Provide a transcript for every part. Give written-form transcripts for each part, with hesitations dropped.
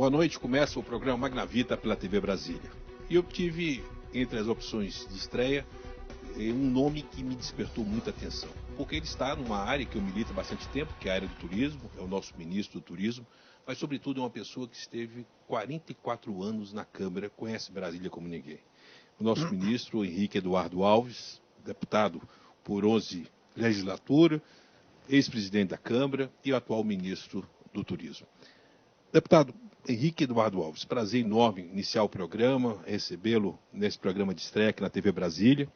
Boa noite, começa o programa Magna Vita pela TV Brasília. E eu tive, entre as opções de estreia, um nome que me despertou muita atenção. Porque ele está numa área que eu milito há bastante tempo, que é a área do turismo, é o nosso ministro do turismo, mas sobretudo é uma pessoa que esteve 44 anos na Câmara, conhece Brasília como ninguém. O nosso ministro Henrique Eduardo Alves, deputado por 11 legislaturas, ex-presidente da Câmara e o atual ministro do Turismo. Deputado Henrique Eduardo Alves, prazer enorme iniciar o programa, recebê-lo nesse programa de estreia aqui na TV Brasília.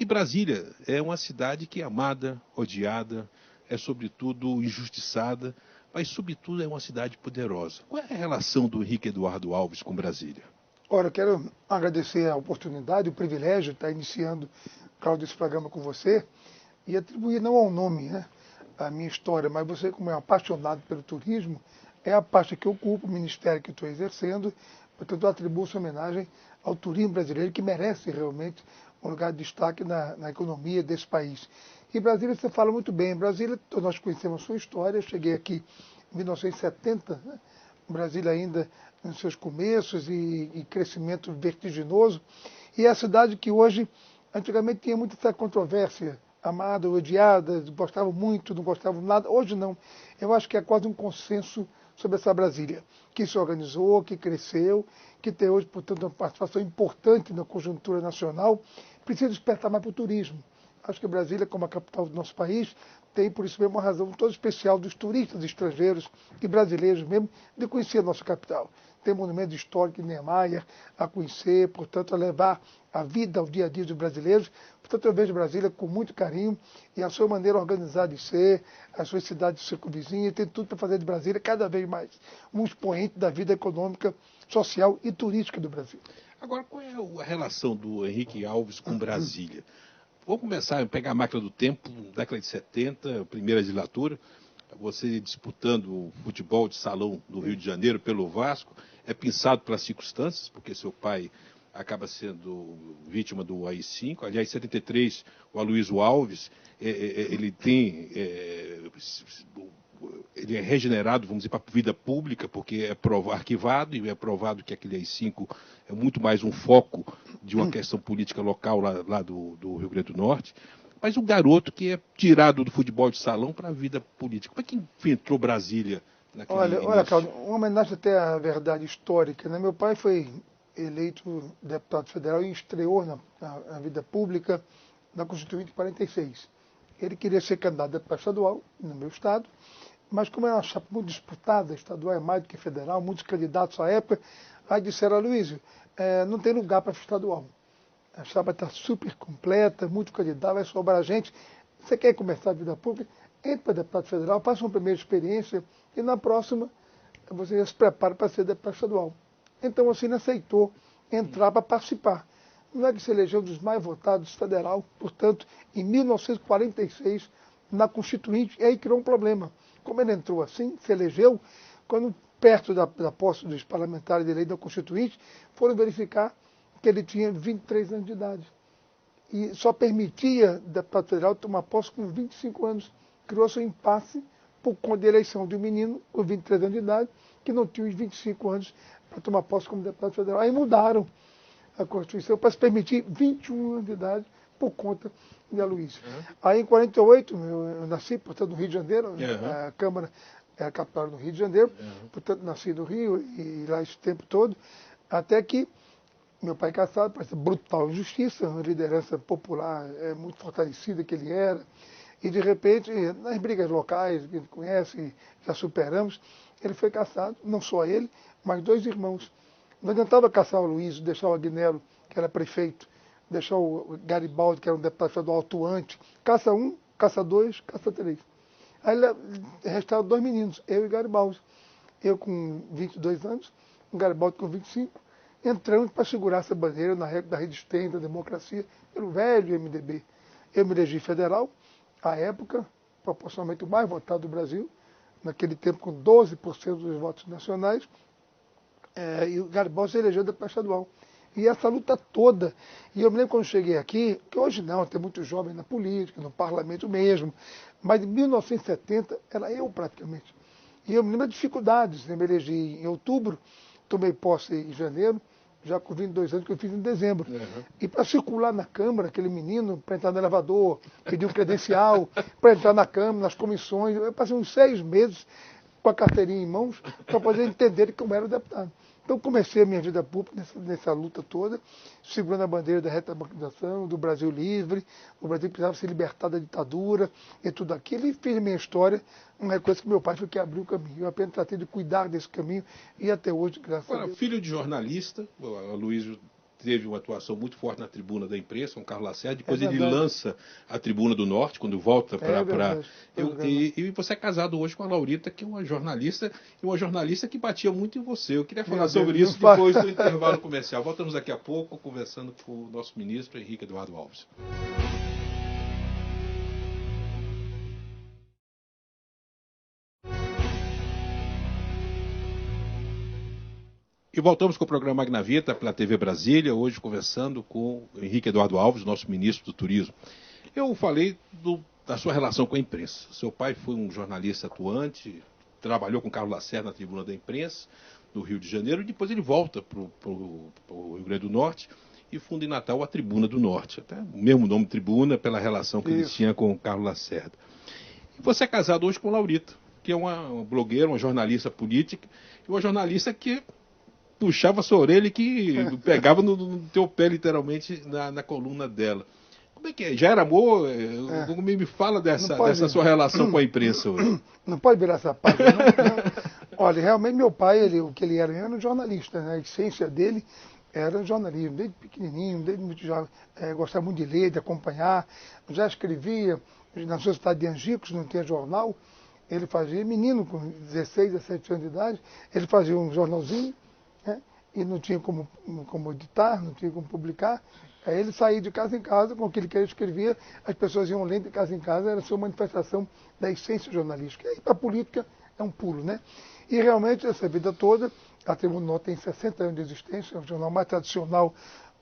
E Brasília é uma cidade que é amada, odiada, é sobretudo injustiçada, mas sobretudo é uma cidade poderosa. Qual é a relação do Henrique Eduardo Alves com Brasília? Ora, eu quero agradecer a oportunidade, o privilégio de estar iniciando, Cláudio, esse programa com você e atribuir não ao nome, né, a minha história, mas você, como é um apaixonado pelo turismo, é a parte que eu ocupo, o ministério que estou exercendo, portanto eu atribuo essa homenagem ao turismo brasileiro, que merece realmente um lugar de destaque na economia desse país. E Brasília, você fala muito bem, Brasília, nós conhecemos a sua história, eu cheguei aqui em 1970, né? Brasília ainda nos seus começos e crescimento vertiginoso, e é a cidade que hoje, antigamente tinha muita essa controvérsia, amada, odiada, gostavam muito, não gostavam nada, hoje não. Eu acho que é quase um consenso sobre essa Brasília, que se organizou, que cresceu, que tem hoje, portanto, uma participação importante na conjuntura nacional, precisa despertar mais para o turismo. Acho que Brasília, como a capital do nosso país, tem, por isso mesmo, uma razão toda especial dos turistas estrangeiros e brasileiros mesmo de conhecer a nossa capital. Tem monumentos históricos de Niemeyer a conhecer, portanto, a levar a vida ao dia a dia dos brasileiros. Portanto, eu vejo Brasília com muito carinho e a sua maneira organizada de ser, as suas cidades circunvizinhas, tem tudo para fazer de Brasília cada vez mais um expoente da vida econômica, social e turística do Brasil. Agora, qual é a relação do Henrique Alves com Brasília? Vamos começar a pegar a máquina do tempo, década de 70, primeira legislatura, você disputando o futebol de salão do Rio de Janeiro pelo Vasco, é pensado pelas circunstâncias, porque seu pai acaba sendo vítima do AI-5. Aliás, em 73, o Aloysio Alves, ele é regenerado, vamos dizer, para a vida pública, porque é arquivado, e é provado que aquele AI-5 é muito mais um foco de uma questão política local lá do Rio Grande do Norte. Mas um garoto que é tirado do futebol de salão para a vida política. Como é que entrou Brasília naquele início? Olha, Claudio, uma homenagem até à verdade histórica, né? Meu pai foi eleito deputado federal e estreou na vida pública na Constituinte de 46. Ele queria ser candidato a deputado estadual, no meu estado, mas como era uma chapa muito disputada, estadual é mais do que federal, muitos candidatos à época, aí disseram, Aloysio, não tem lugar para estadual. A chapa está super completa, muito candidato, vai sobrar gente. Você quer começar a vida pública? Entre para deputado federal, faça uma primeira experiência e na próxima você já se prepara para ser deputado estadual. Então assim ele aceitou entrar para participar. Não é que se elegeu um dos mais votados federal, portanto, em 1946, na Constituinte, e aí criou um problema. Como ele entrou assim, se elegeu, quando perto da posse dos parlamentares de lei da Constituinte, foram verificar que ele tinha 23 anos de idade. E só permitia deputado federal tomar posse com 25 anos. Criou-se um impasse por conta da eleição de um menino com 23 anos de idade, que não tinha os 25 anos para tomar posse como deputado federal. Aí mudaram a Constituição para se permitir 21 anos de idade por conta de Aloysio. Aí em 48, eu nasci, portanto, no Rio de Janeiro, a Câmara é a capital do Rio de Janeiro, portanto, nasci no Rio e lá esse tempo todo, até que meu pai caçado, parece brutal injustiça, uma liderança popular muito fortalecida que ele era, e de repente, nas brigas locais, que a gente conhece, já superamos, ele foi caçado, não só ele, mas dois irmãos. Não adiantava caçar o Luiz, deixar o Agnello, que era prefeito, deixar o Garibaldi, que era um deputado estadual atuante, caça um, caça dois, caça três. Aí restaram dois meninos, eu e Garibaldi. Eu com 22 anos, o Garibaldi com 25, entramos para segurar essa bandeira na rede da resistência, da democracia, pelo velho MDB. Eu me elegi federal, à época, proporcionalmente o mais votado do Brasil, naquele tempo com 12% dos votos nacionais, e o Garibaldi se elegeu deputado estadual. E essa luta toda, e eu me lembro quando cheguei aqui, que hoje não, tem muito jovem na política, no parlamento mesmo, mas em 1970 era eu praticamente. E eu me lembro das dificuldades. Eu me elegi em outubro, tomei posse em janeiro, já com 22 anos, que eu fiz em dezembro. Uhum. E para circular na Câmara, aquele menino, para entrar no elevador, pedir um credencial, para entrar na Câmara, nas comissões, eu passei uns 6 meses com a carteirinha em mãos para poder entender que eu era o deputado. Então comecei a minha vida pública nessa luta toda, segurando a bandeira da retabacanização, do Brasil livre, o Brasil precisava se libertar da ditadura e tudo aquilo, e fiz a minha história, uma coisa que meu pai foi que abriu o caminho. Eu apenas tratei de cuidar desse caminho e até hoje, graças a Deus. Filho de jornalista, o Aloysio teve uma atuação muito forte na tribuna da imprensa, com o Carlos Lacerda, depois ele lança a Tribuna do Norte, quando volta para... E você é casado hoje com a Laurita, que é uma jornalista, e uma jornalista que batia muito em você. Eu queria falar sobre isso depois do intervalo comercial. Voltamos daqui a pouco, conversando com o nosso ministro Henrique Eduardo Alves. E voltamos com o programa Magna Vita pela TV Brasília, hoje conversando com o Henrique Eduardo Alves, nosso ministro do Turismo. Eu falei da sua relação com a imprensa. Seu pai foi um jornalista atuante, trabalhou com Carlos Lacerda na Tribuna da Imprensa, no Rio de Janeiro, e depois ele volta para o Rio Grande do Norte e funda em Natal a Tribuna do Norte. Até o mesmo nome Tribuna, pela relação que ele tinha com o Carlos Lacerda. E você é casado hoje com Laurita, que é uma blogueira, uma jornalista política, e uma jornalista que puxava a sua orelha e que pegava no teu pé, literalmente, na coluna dela. Como é que é? Já era amor? Me fala dessa sua relação com a imprensa hoje. Não pode virar essa página. Olha, realmente meu pai, o que ele era um jornalista, né? A essência dele era jornalismo, desde pequenininho, desde muito jovem, gostava muito de ler, de acompanhar, já escrevia na Sociedade de Angicos, não tinha jornal, ele fazia, menino com 16, 17 anos de idade, ele fazia um jornalzinho, né? E não tinha como editar, não tinha como publicar. Aí ele saía de casa em casa com aquilo que ele escrevia, as pessoas iam lendo de casa em casa, era a sua manifestação da essência jornalística. E aí, para a política, é um pulo, né? E realmente, essa vida toda, a Tribuna do Norte tem 60 anos de existência, é o jornal mais tradicional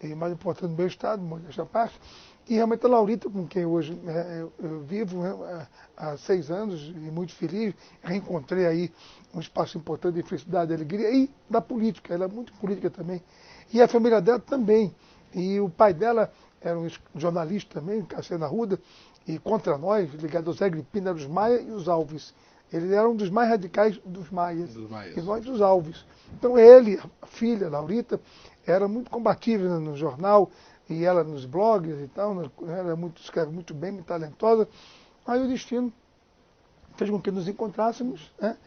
e mais importante do meu estado, modéstia à parte. E realmente a Laurita, com quem hoje eu vivo, né, há 6 anos, e muito feliz, reencontrei aí um espaço importante de felicidade e alegria, e da política, ela é muito política também. E a família dela também. E o pai dela era um jornalista também, Cassiano Arruda, e contra nós, ligado ao Zé Gripino, eram os Maia e os Alves. Ele era um dos mais radicais dos Maias, e nós dos Alves. Então ele, a filha, Laurita, era muito combatível no jornal, e ela nos blogs e tal, ela escreve muito bem, muito talentosa. Aí o destino fez com que nos encontrássemos, né?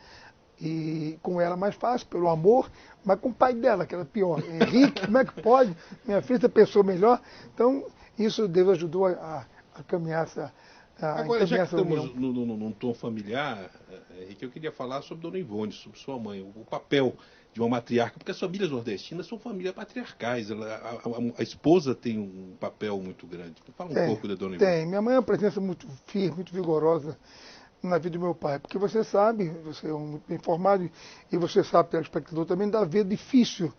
E com ela mais fácil, pelo amor, mas com o pai dela, que era pior. Henrique, como é que pode? Minha filha pensou melhor. Então, isso Deus ajudou a caminhar essa... Agora, já que estamos num tom familiar, Henrique, eu queria falar sobre Dona Ivone, sobre sua mãe, o papel de uma matriarca, porque as famílias nordestinas são famílias patriarcais. A esposa tem um papel muito grande. Fala um pouco da Dona Ivone. Tem. Minha mãe é uma presença muito firme, muito vigorosa na vida do meu pai, porque você sabe, você é muito bem informado, e você sabe, telespectador também, da vida difícil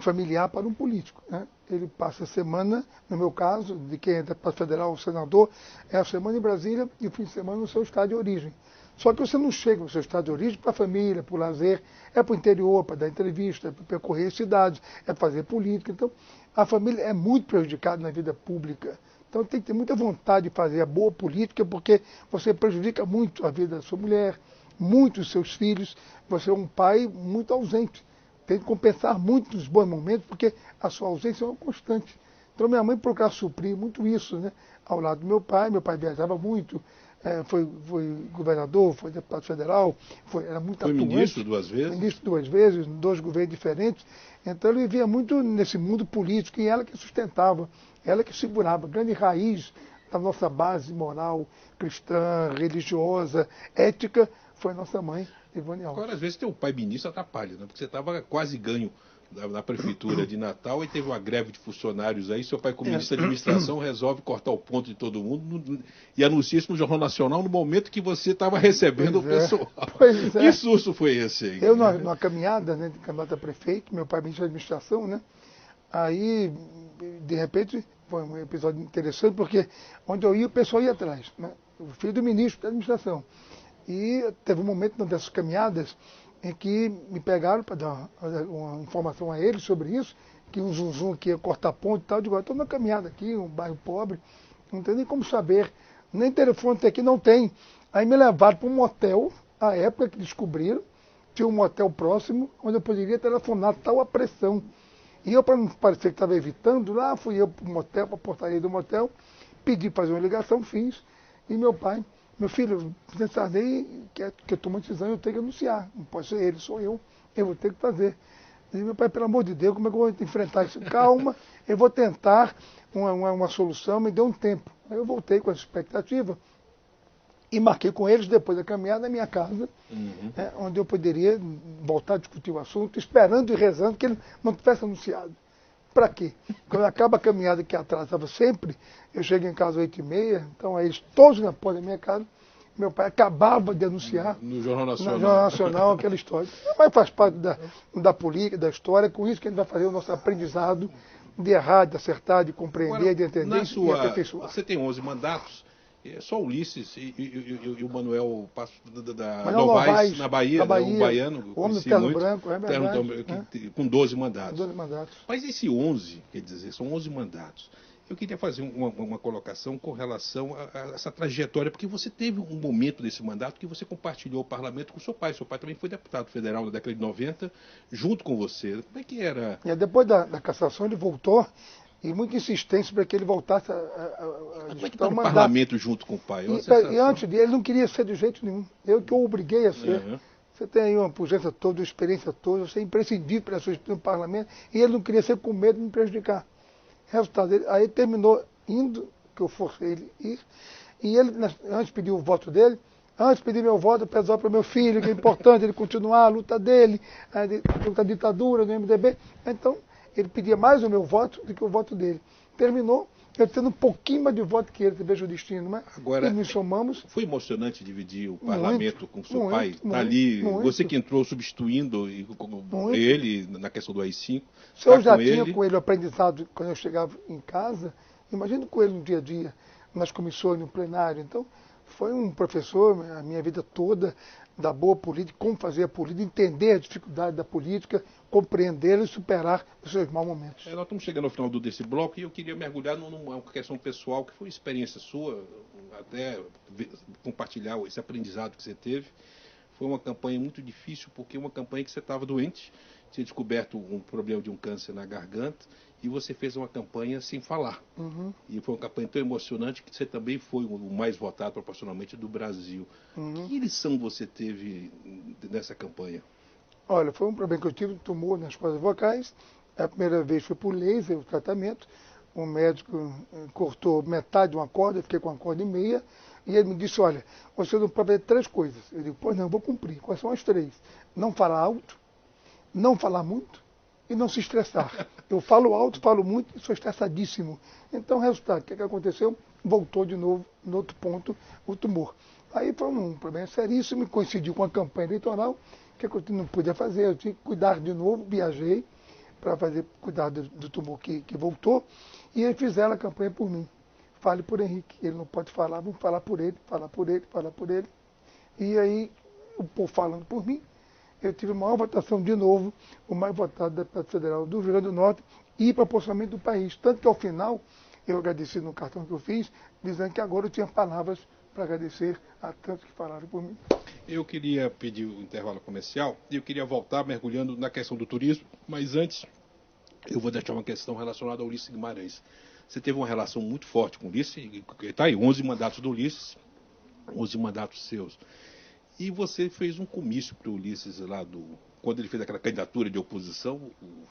familiar para um político, né? Ele passa a semana, no meu caso, de quem é deputado federal ou senador, é a semana em Brasília e o fim de semana no seu estado de origem. Só que você não chega no seu estado de origem para a família, para o lazer, é para o interior, para dar entrevista, é para percorrer cidades, é para fazer política. Então, a família é muito prejudicada na vida pública. Então, tem que ter muita vontade de fazer a boa política, porque você prejudica muito a vida da sua mulher, muito os seus filhos. Você é um pai muito ausente. Tem que compensar muito nos bons momentos, porque a sua ausência é uma constante. Então, minha mãe procurava suprir muito isso, né? Ao lado do meu pai viajava muito, foi governador, foi deputado federal, era muito atuante. Foi ministro 2 vezes? Ministro 2 vezes, em 2 governos diferentes. Então, ele vivia muito nesse mundo político, e ela que sustentava, ela que segurava, a grande raiz da nossa base moral, cristã, religiosa, ética, foi nossa mãe, Ivone Alves. Agora, às vezes, ter um pai ministro atrapalha, né? Porque você estava quase ganho na prefeitura de Natal e teve uma greve de funcionários aí, seu pai, como ministro da administração, resolve cortar o ponto de todo mundo e anuncia isso no Jornal Nacional no momento que você estava recebendo o pessoal. Pois é. Que susto foi esse aí? Eu, numa caminhada, né, de candidato a prefeito, meu pai ministro da administração, né? Aí, de repente, foi um episódio interessante, porque onde eu ia, o pessoal ia atrás, né? O filho do ministro da administração. E teve um momento numa dessas caminhadas em que me pegaram para dar uma informação a eles sobre isso, que um zum que ia cortar ponte e tal. Eu digo, estou na caminhada aqui, um bairro pobre, não tem nem como saber, nem telefone tem aqui, não tem. Aí me levaram para um motel, à época que descobriram, tinha um motel próximo, onde eu poderia telefonar, tal a pressão. E eu, para não parecer que estava evitando, lá fui eu para o motel, para a portaria do motel, pedi para fazer uma ligação, fiz, e meu pai, meu filho, pensei que eu estou uma decisão, eu tenho que anunciar, não pode ser ele, sou eu vou ter que fazer. E meu pai, pelo amor de Deus, como é que eu vou enfrentar isso? Calma, eu vou tentar uma solução, me deu um tempo. Aí eu voltei com essa expectativa e marquei com eles, depois da caminhada, na minha casa, onde eu poderia voltar a discutir o assunto, esperando e rezando que ele não tivesse anunciado. Para quê? Quando acaba a caminhada, que atrasava sempre, eu chego em casa às 8h30, então aí eles todos na porta da minha casa, meu pai acabava de anunciar no Jornal Nacional, no Jornal Nacional aquela história. Mas faz parte da política, da história, com isso que a gente vai fazer o nosso aprendizado de errar, de acertar, de compreender, agora, de entender e aperfeiçoar. Você tem 11 mandatos, só Ulisses e o Manuel Novaes, na Bahia, Bahia, né, um baiano, o homem do terno branco, é verdade. Com 12 mandatos. 12 mandatos. Mas esse 11, quer dizer, são 11 mandatos. Eu queria fazer uma colocação com relação a essa trajetória, porque você teve um momento desse mandato que você compartilhou o parlamento com seu pai. Seu pai também foi deputado federal na década de 90, junto com você. Como é que era? E depois da cassação ele voltou, e muita insistência para que ele voltasse a como é que está no parlamento junto com o pai? E antes dele, ele não queria ser de jeito nenhum. Eu que o obriguei a ser. Você tem aí uma pujança toda, uma experiência toda, você é imprescindível para a sua experiência no parlamento, e ele não queria ser com medo de me prejudicar. Resultado, aí ele terminou indo, que eu forcei ele ir, e ele, antes pediu o voto dele, antes de pedir meu voto, eu peço para meu filho, que é importante ele continuar a luta dele, a luta da ditadura, do MDB. Então, ele pedia mais o meu voto do que o voto dele. Terminou, eu tendo um pouquinho mais de voto que ele, você veja o destino, né? Agora, e nos somamos. Foi emocionante dividir o parlamento com seu pai, ali, você que entrou substituindo ele na questão do AI-5. Se eu já tinha com ele o aprendizado quando eu chegava em casa, imagino com ele no dia a dia, nas comissões, no plenário. Então, foi um professor, a minha vida toda, da boa política, como fazer a política, entender a dificuldade da política, compreender e superar os seus maus momentos. Nós estamos chegando ao final desse bloco e eu queria mergulhar numa questão pessoal, que foi uma experiência sua, até compartilhar esse aprendizado que você teve. Foi uma campanha muito difícil, porque uma campanha que você estava doente, tinha descoberto um problema de um câncer na garganta, e você fez uma campanha sem falar. E foi uma campanha tão emocionante que você também foi o mais votado proporcionalmente do Brasil. Que lição você teve nessa campanha? Olha, foi um problema que eu tive, tumor nas cordas vocais. A primeira vez foi por laser, o tratamento. O médico cortou metade de uma corda, eu fiquei com uma corda e meia. E ele me disse, olha, você não pode fazer 3 coisas. Eu digo, pois não, eu vou cumprir. Quais são as 3? Não falar alto, não falar muito e não se estressar. Eu falo alto, falo muito e sou estressadíssimo. Então, resultado, o que aconteceu? Voltou de novo, no outro ponto, o tumor. Aí foi um problema seríssimo, coincidiu com a campanha eleitoral, que eu não podia fazer, eu tinha que cuidar de novo, viajei para cuidar do tumor que voltou, e eles fizeram a campanha por mim. Fale por Henrique, ele não pode falar, vamos falar por ele, falar por ele, falar por ele. E aí, o povo falando por mim, eu tive a maior votação de novo, o mais votado deputado federal do Rio Grande do Norte e proporcionalmente do país. Tanto que ao final, eu agradeci no cartão que eu fiz, dizendo que agora eu tinha palavras para agradecer a tantos que falaram por mim. Eu queria pedir o intervalo comercial e eu queria voltar mergulhando na questão do turismo, mas antes eu vou deixar uma questão relacionada ao Ulisses Guimarães. Você teve uma relação muito forte com o Ulisses, está aí, 11 mandatos do Ulisses, 11 mandatos seus. E você fez um comício para o Ulisses lá, quando ele fez aquela candidatura de oposição,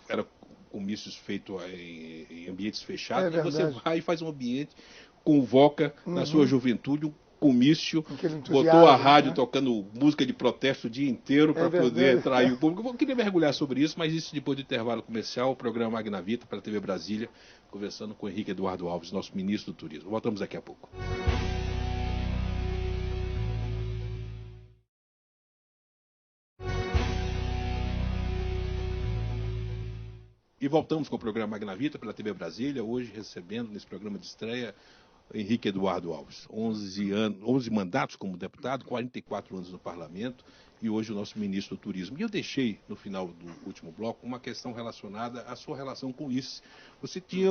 era comícios feitos em ambientes fechados, e você vai e faz um ambiente, convoca na sua juventude um comício, botou a rádio tocando música de protesto o dia inteiro para poder atrair o público. Eu queria mergulhar sobre isso, mas isso depois do intervalo comercial, o programa Magna Vita para a TV Brasília, conversando com o Henrique Eduardo Alves, nosso ministro do Turismo. Voltamos daqui a pouco. E voltamos com o programa Magna Vita pela TV Brasília, hoje recebendo nesse programa de estreia Henrique Eduardo Alves. 11 mandatos como deputado, 44 anos no parlamento e hoje o nosso ministro do Turismo. E eu deixei, no final do último bloco, uma questão relacionada à sua relação com o Ulisses. Você tinha,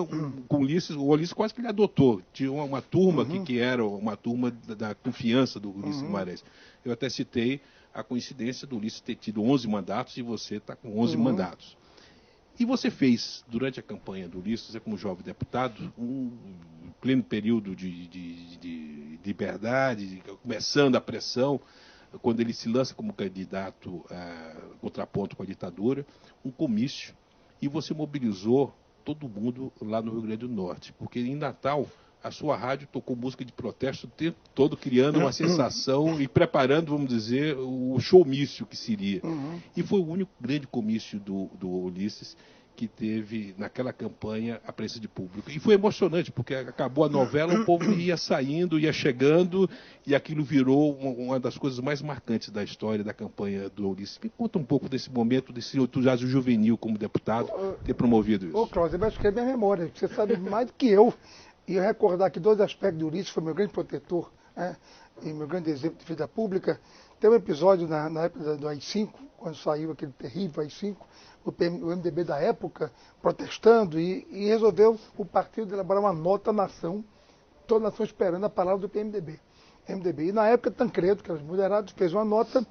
com o Ulisses quase que ele adotou. Tinha uma turma que era uma turma da confiança do Ulisses Guimarães. Eu até citei a coincidência do Ulisses ter tido 11 mandatos e você está com 11 mandatos. E você fez, durante a campanha do Ulisses, como jovem deputado, um pleno período de liberdade, começando a pressão, quando ele se lança como candidato a contraponto com a ditadura, um comício, e você mobilizou todo mundo lá no Rio Grande do Norte, porque em Natal a sua rádio tocou música de protesto o tempo todo, criando uma sensação e preparando, vamos dizer, o showmício que seria. E foi o único grande comício do Ulisses que teve naquela campanha a presença de público. E foi emocionante, porque acabou a novela, o povo ia saindo, ia chegando, e aquilo virou uma das coisas mais marcantes da história da campanha do Ulisses. Me conta um pouco desse momento, desse entusiasmo juvenil como deputado, ter promovido isso. Ô, Cláudio, eu acho que é minha memória, você sabe mais do que eu. E eu recordar que 2 aspectos do Ulisses foi meu grande protetor, né, e meu grande exemplo de vida pública. Tem um episódio na época do AI-5, quando saiu aquele terrível AI-5, o MDB da época protestando e resolveu o partido elaborar uma nota à nação, toda a nação esperando a palavra do PMDB. E na época Tancredo, que era os moderados, fez uma nota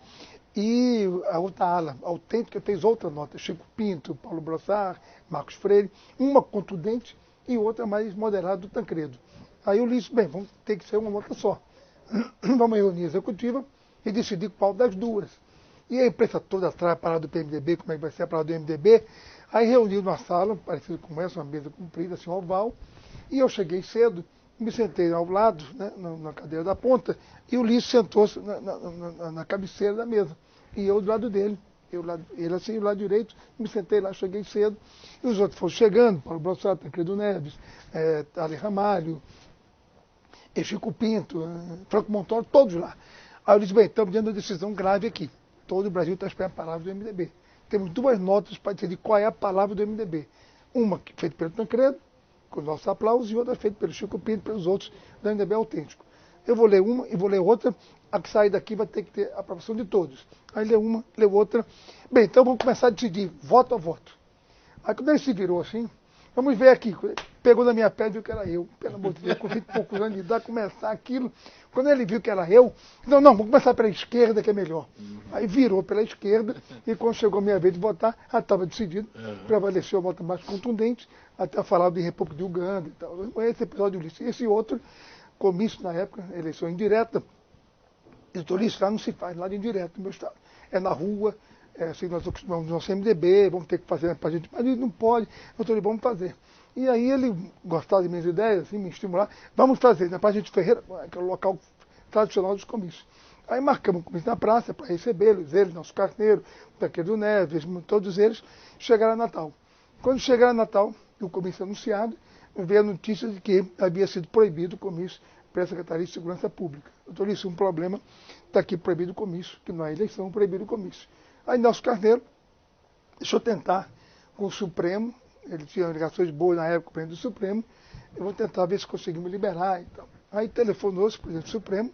e a outra ala autêntica fez outra nota. Chico Pinto, Paulo Brossard, Marcos Freire, uma contundente e outra mais moderada do Tancredo. Aí eu disse, bem, vamos ter que ser uma nota só. Vamos reunir a executiva e decidir qual das duas. E a imprensa toda atrás, a palavra do PMDB, como é que vai ser a palavra do MDB. Aí reuniu numa sala, parecida com essa, uma mesa comprida, assim, oval, e eu cheguei cedo, me sentei ao lado, né, na cadeira da ponta, e o Ulisses sentou-se na cabeceira da mesa, e eu do lado dele. Ele assim, do lado direito, me sentei lá, cheguei cedo, e os outros foram chegando, Paulo Brossard, Tancredo Neves, Ali Ramalho, Chico Pinto, Franco Montoro, todos lá. Aí eu disse, bem, estamos diante de uma decisão grave aqui. Todo o Brasil está esperando a palavra do MDB. Temos 2 notas para decidir qual é a palavra do MDB. Uma feita pelo Tancredo, com os nossos aplausos, e outra feita pelo Chico Pinto, pelos outros do MDB autêntico. Eu vou ler uma e vou ler outra. A que sair daqui vai ter que ter a aprovação de todos. Aí lê uma, lê outra. Bem, então vamos começar a decidir, voto a voto. Aí quando ele se virou assim, vamos ver aqui, pegou na minha pele e viu que era eu. Pelo amor de Deus, com 20 e poucos anos de idade, começar aquilo. Quando ele viu que era eu, não, vamos começar pela esquerda que é melhor. Aí virou pela esquerda e quando chegou a minha vez de votar, já estava decidido, prevaleceu a voto mais contundente, até falar de República de Uganda e tal. Esse episódio do Ulisses. Esse outro, comício na época, eleição indireta, Ulisses lá não se faz nada indireto no meu estado. É na rua, assim, nós acostumamos no nosso MDB, vamos ter que fazer para a gente, mas ele não pode, vamos fazer. E aí ele gostava de minhas ideias, assim, me estimular, vamos fazer, na Praça de Ferreira, que é o local tradicional dos comícios. Aí marcamos um comício na praça para recebê-los, eles, nosso carneiro, Tancredo Neves, todos eles, chegaram a Natal. Quando chegaram a Natal, o comício anunciado, veio a notícia de que havia sido proibido o comício pela Secretaria de Segurança Pública. Doutor, isso é um problema, está aqui proibido o comício, que não é eleição, proibido o comício. Aí Nelson Carneiro, deixa eu tentar com o Supremo, ele tinha ligações boas na época com o presidente do Supremo, eu vou tentar ver se conseguimos liberar e tal. Aí telefonou-se o presidente do Supremo,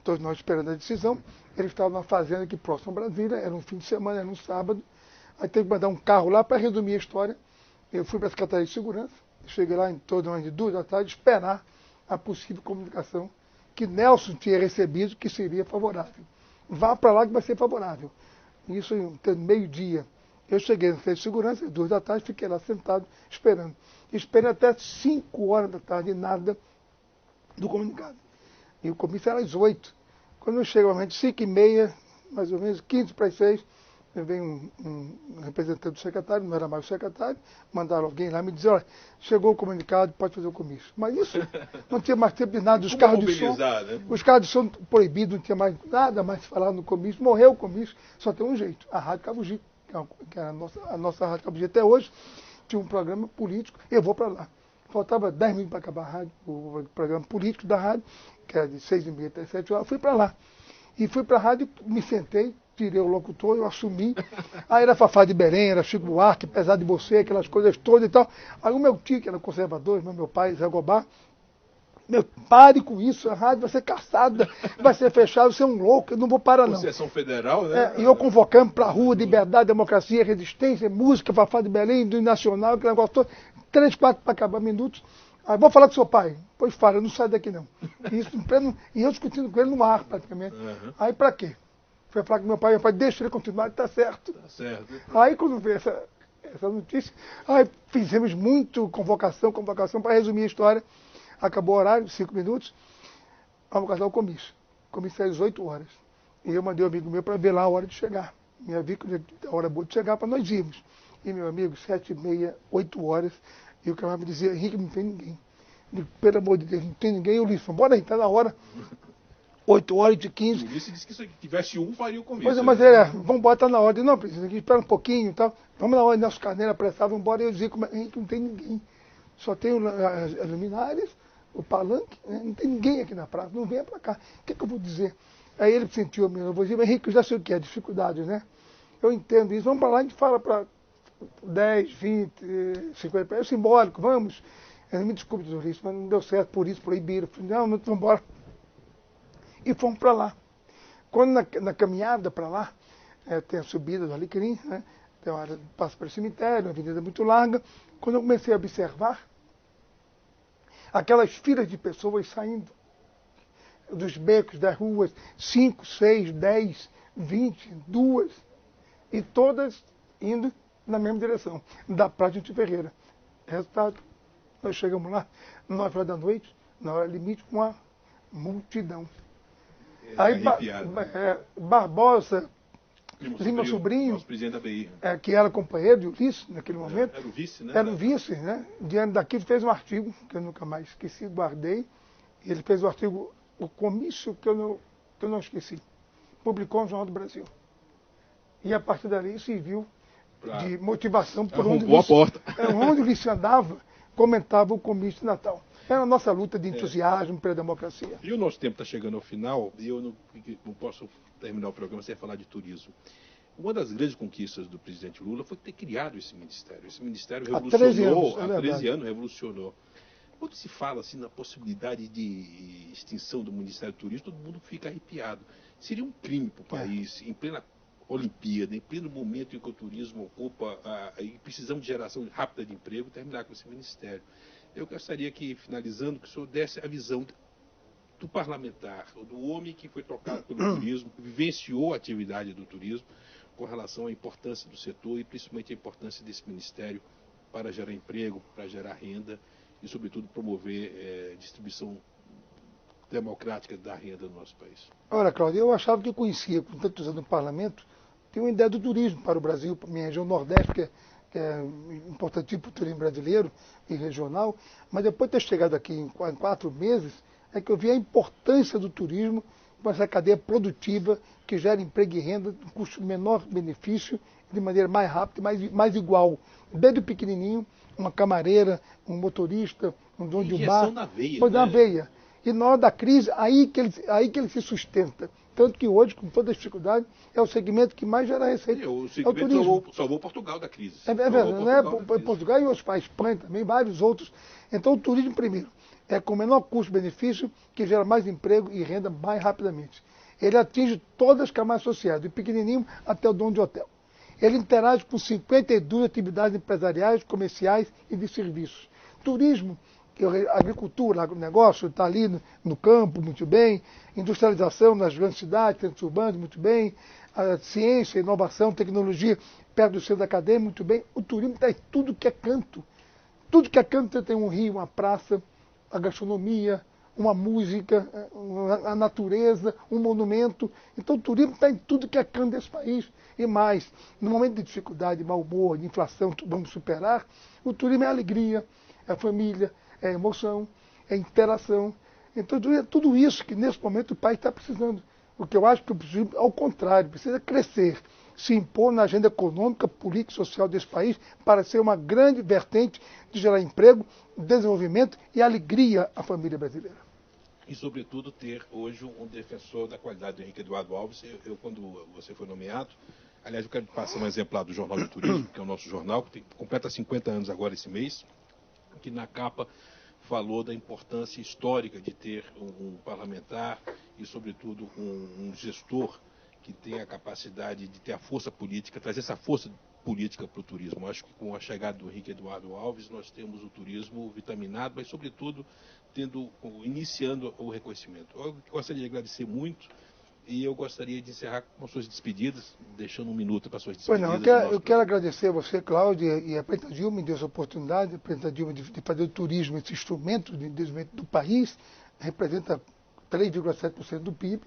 todos nós esperando a decisão, ele estava numa fazenda aqui próximo a Brasília, era um fim de semana, era um sábado, aí teve que mandar um carro lá para resumir a história. Eu fui para a Secretaria de Segurança, cheguei lá em torno de 2 da tarde, esperar a possível comunicação que Nelson tinha recebido, que seria favorável. Vá para lá que vai ser favorável. Isso em meio-dia. Eu cheguei na Secretaria de Segurança, 2 da tarde, fiquei lá sentado, esperando. Esperei até 5 horas da tarde, nada do comunicado. E o comício era às 8. Quando eu chego, 5h30, mais ou menos, 15 para as 6, vem um representante do secretário, não era mais o secretário, mandaram alguém lá me dizer, olha, chegou o comunicado, pode fazer o comício. Mas isso não tinha mais tempo de nada, os carros de som, né? Os carros de som proibidos, não tinha mais nada mais falar no comício, morreu o comício, só tem um jeito, a Rádio Cabugi, que era a nossa Rádio Cabugi até hoje, tinha um programa político, eu vou para lá. Faltava 10 minutos para acabar a rádio, o programa político da rádio, que era de 6h30 até 7 horas, fui para lá. E fui para a rádio, me sentei, tirei o locutor, eu assumi. Aí era Fafá de Belém, era Chico Buarque, Apesar de Você, aquelas coisas todas e tal. Aí o meu tio, que era conservador, meu pai, Zé Gobá, Meu, pare com isso, a rádio vai ser caçada, vai ser fechada, você é um louco, eu não vou parar não. Concessão federal, né? E eu convocando para a rua, liberdade, democracia, resistência, música, Fafá de Belém, do Nacional, aquele negócio todo, 3, 4 para acabar minutos. Aí, vou falar com seu pai. Pois fala, eu não saio daqui não. E eu discutindo com ele no ar, praticamente. Aí, para quê? Foi falar com meu pai deixa ele continuar, tá certo. Tá certo. Aí, quando veio essa notícia, aí fizemos muito convocação para resumir a história. Acabou o horário, 5 minutos, vamos casar o comício. O comício é às 8 horas. E eu mandei um amigo meu para ver lá a hora de chegar. Me vi que a hora boa de chegar para nós irmos. E meu amigo, 7h30, 8 horas, e o cara me dizia, Henrique, não tem ninguém. Eu digo, pelo amor de Deus, não tem ninguém. Eu disse, bora aí, tá na hora. 8h15. O Ulisses disse que se tivesse um, faria o comício. Pois é, mas vamos botar na ordem. Não, precisa aqui, espera um pouquinho e tal. Vamos na ordem, nosso carneiro apressado, vamos embora. E eu dizia, Henrique, não tem ninguém. Só tem as luminárias, o palanque, né? Não tem ninguém aqui na praça, não venha para cá. O que eu vou dizer? Aí ele sentiu a minha nervosismo, Henrique, eu já sei o que é, dificuldades, né? Eu entendo isso, vamos para lá, a gente fala para 10, 20, 50, é simbólico, vamos. Me desculpe, doutor Ulisses, mas não deu certo, por isso proibiram. Falei, não, vamos embora. E fomos para lá. Quando na caminhada para lá, tem a subida do Alecrim, né? Tem uma área, passa para o cemitério, uma avenida muito larga. Quando eu comecei a observar, aquelas filas de pessoas saindo dos becos, das ruas, 5, 6, 10, 20, 2, e todas indo na mesma direção, da Praça de Ferreira. Resultado, nós chegamos lá, 9 horas da noite, na hora limite, com uma multidão. Aí Barbosa, Lima Sobrinho, nosso presidente da BI, que era companheiro de Ulisses naquele momento. Era o vice, né? Era o vice, né? Diante daquilo fez um artigo, que eu nunca mais esqueci, guardei. Ele fez o artigo, o comício que eu não esqueci. Publicou no Jornal do Brasil. E a partir dali serviu de motivação por onde o Ulisses andava, comentava o comício de Natal. Era a nossa luta de entusiasmo pela democracia. E o nosso tempo está chegando ao final, e eu não posso terminar o programa sem falar de turismo. Uma das grandes conquistas do presidente Lula foi ter criado esse ministério. Esse ministério revolucionou, há 13 anos revolucionou. Quando se fala assim na possibilidade de extinção do Ministério do Turismo, todo mundo fica arrepiado. Seria um crime para o país, em plena Olimpíada, em pleno momento em que o turismo ocupa, e precisamos de geração rápida de emprego, terminar com esse ministério. Eu gostaria que, finalizando, que o senhor desse a visão do parlamentar, do homem que foi tocado pelo turismo, que vivenciou a atividade do turismo, com relação à importância do setor e principalmente a importância desse ministério para gerar emprego, para gerar renda e, sobretudo, promover distribuição democrática da renda no nosso país. Olha, Cláudio, eu achava que eu conhecia, com tantos anos no parlamento, tem uma ideia do turismo para o Brasil, para a minha região Nordeste, que é importantíssimo para o turismo brasileiro e regional, mas depois de ter chegado aqui em 4 meses, é que eu vi a importância do turismo para essa cadeia produtiva que gera emprego e renda, com custo menor benefício, de maneira mais rápida e mais igual. Desde o pequenininho, uma camareira, um motorista, um dono de um bar. Na veia, pois na veia. E na hora da crise, aí que ele se sustenta. Tanto que hoje, com toda a dificuldade, é o segmento que mais gera receita. O segmento salvou Portugal da crise. É verdade, não é? Portugal e outros países, Espanha também, vários outros. Então o turismo, primeiro, é com menor custo-benefício, que gera mais emprego e renda mais rapidamente. Ele atinge todas as camadas sociais, do pequenininho até o dono de hotel. Ele interage com 52 atividades empresariais, comerciais e de serviços. Turismo, agricultura, agronegócio, está ali no campo, muito bem. Industrialização nas grandes cidades, centros urbanos, muito bem. A ciência, inovação, tecnologia, perto do centro da cadeia, muito bem. O turismo está em tudo que é canto. Tudo que é canto, você tem um rio, uma praça, a gastronomia, uma música, a natureza, um monumento. Então o turismo está em tudo que é canto desse país. E mais, no momento de dificuldade, de mau humor, de inflação, vamos superar, o turismo é alegria, é família, é emoção, é interação. Então é tudo isso que nesse momento o país está precisando. O que eu acho que o turismo, ao contrário, precisa crescer, se impor na agenda econômica, política e social desse país para ser uma grande vertente de gerar emprego, desenvolvimento e alegria à família brasileira. E, sobretudo, ter hoje um defensor da qualidade do Henrique Eduardo Alves. Eu, quando você foi nomeado, aliás, eu quero passar um exemplar do Jornal do Turismo, que é o nosso jornal, que completa 50 anos agora esse mês, que na capa falou da importância histórica de ter um parlamentar e, sobretudo, um gestor que tenha a capacidade de ter a força política, trazer essa força política para o turismo. Acho que com a chegada do Henrique Eduardo Alves, nós temos o turismo vitaminado, mas, sobretudo, iniciando o reconhecimento. Eu gostaria de agradecer muito e eu gostaria de encerrar com as suas despedidas, deixando um minuto para as suas despedidas. Eu quero agradecer a você, Cláudio, e a Preta Dilma me deu essa oportunidade, a Preta Dilma de fazer o turismo, esse instrumento de desenvolvimento do país, representa 3,7% do PIB,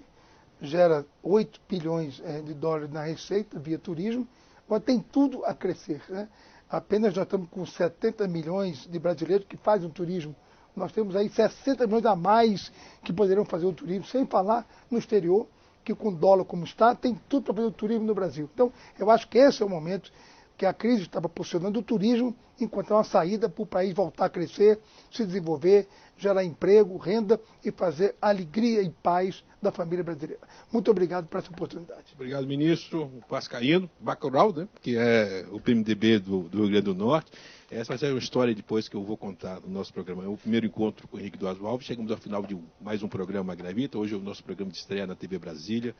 gera 8 bilhões de dólares na receita via turismo, mas tem tudo a crescer, né? Apenas nós estamos com 70 milhões de brasileiros que fazem o turismo. Nós temos aí 60 milhões a mais que poderiam fazer o turismo, sem falar no exterior, que com o dólar como está, tem tudo para fazer o turismo no Brasil. Então, eu acho que esse é o momento que a crise está proporcionando o turismo, encontrar uma saída para o país voltar a crescer, se desenvolver, gerar emprego, renda e fazer alegria e paz da família brasileira. Muito obrigado por essa oportunidade. Obrigado, ministro Pascaíno, Bacurau, né, que é o PMDB do Rio Grande do Norte. Essa vai ser uma história depois que eu vou contar no nosso programa. É o primeiro encontro com o Henrique Eduardo Alves. Chegamos ao final de mais um programa Magnavita. Hoje é o nosso programa de estreia na TV Brasília.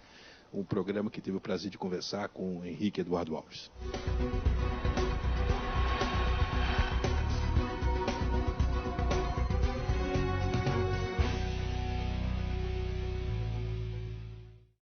Um programa que teve o prazer de conversar com o Henrique Eduardo Alves.